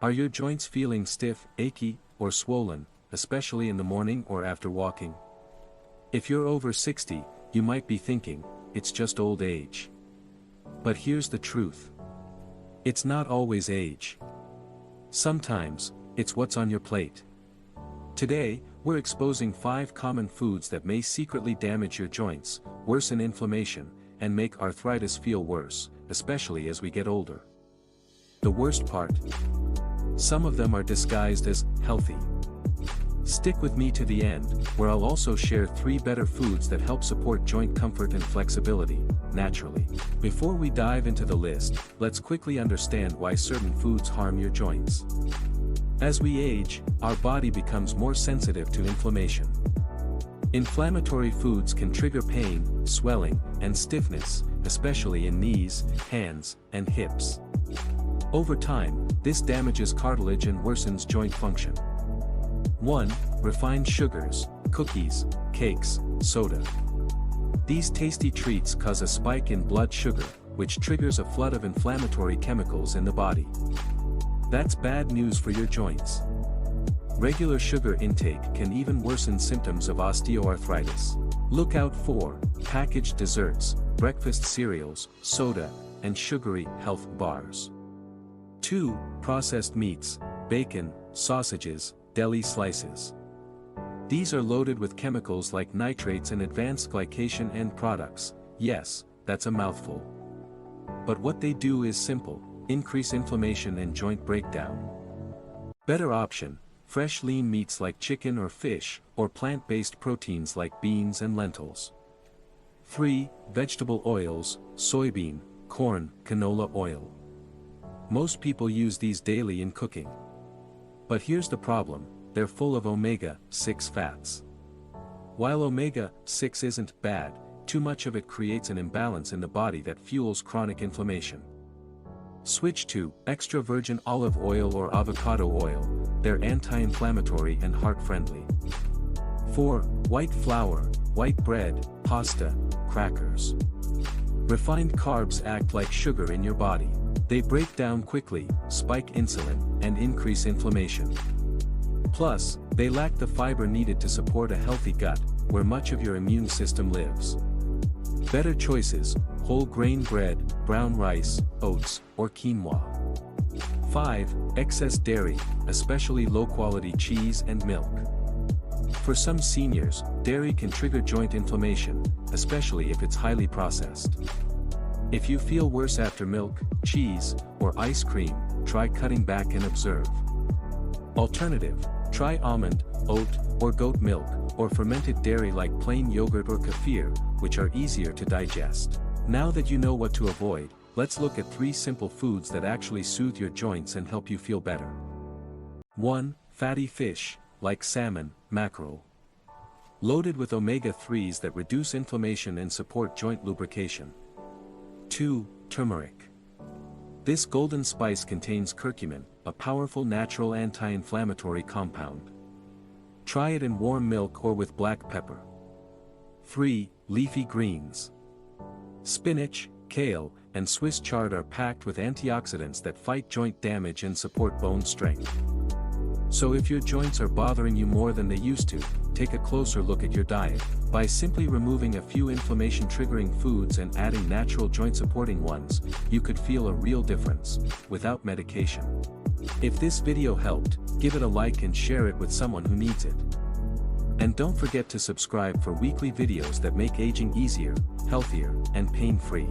Are your joints feeling stiff, achy, or swollen, especially in the morning or after walking? If you're over 60, you might be thinking, it's just old age. But here's the truth. It's not always age. Sometimes, it's what's on your plate. Today, we're exposing 5 common foods that may secretly damage your joints, worsen inflammation, and make arthritis feel worse, especially as we get older. The worst part? Some of them are disguised as healthy. Stick with me to the end, where I'll also share 3 better foods that help support joint comfort and flexibility, naturally. Before we dive into the list, let's quickly understand why certain foods harm your joints. As we age, our body becomes more sensitive to inflammation. Inflammatory foods can trigger pain, swelling, and stiffness, especially in knees, hands, and hips. Over time, this damages cartilage and worsens joint function. 1. Refined sugars, cookies, cakes, soda. These tasty treats cause a spike in blood sugar, which triggers a flood of inflammatory chemicals in the body. That's bad news for your joints. Regular sugar intake can even worsen symptoms of osteoarthritis. Look out for packaged desserts, breakfast cereals, soda, and sugary health bars. 2. Processed meats, bacon, sausages, deli slices. These are loaded with chemicals like nitrates and advanced glycation end products. Yes, that's a mouthful. But what they do is simple: increase inflammation and joint breakdown. Better option: fresh lean meats like chicken or fish, or plant-based proteins like beans and lentils. 3. Vegetable oils, soybean, corn, canola oil. Most people use these daily in cooking. But here's the problem: they're full of omega-6 fats. While omega-6 isn't bad, too much of it creates an imbalance in the body that fuels chronic inflammation. Switch to extra virgin olive oil or avocado oil. They're anti-inflammatory and heart-friendly. 4. White flour, white bread, pasta, crackers. Refined carbs act like sugar in your body. They break down quickly, spike insulin, and increase inflammation. Plus, they lack the fiber needed to support a healthy gut, where much of your immune system lives. Better choices: whole grain bread, brown rice, oats, or quinoa. 5. Excess dairy, especially low-quality cheese and milk. For some seniors, dairy can trigger joint inflammation, especially if it's highly processed. If you feel worse after milk, cheese, or ice cream, try cutting back and observe. Alternative: try almond, oat, or goat milk, or fermented dairy like plain yogurt or kefir, which are easier to digest. Now that you know what to avoid, let's look at 3 simple foods that actually soothe your joints and help you feel better. 1. Fatty fish, like salmon, mackerel. Loaded with omega-3s that reduce inflammation and support joint lubrication. 2. Turmeric. This golden spice contains curcumin, a powerful natural anti-inflammatory compound. Try it in warm milk or with black pepper. 3. Leafy greens. Spinach, kale, and Swiss chard are packed with antioxidants that fight joint damage and support bone strength. So if your joints are bothering you more than they used to, take a closer look at your diet. By simply removing a few inflammation-triggering foods and adding natural joint-supporting ones, you could feel a real difference, without medication. If this video helped, give it a like and share it with someone who needs it. And don't forget to subscribe for weekly videos that make aging easier, healthier, and pain-free.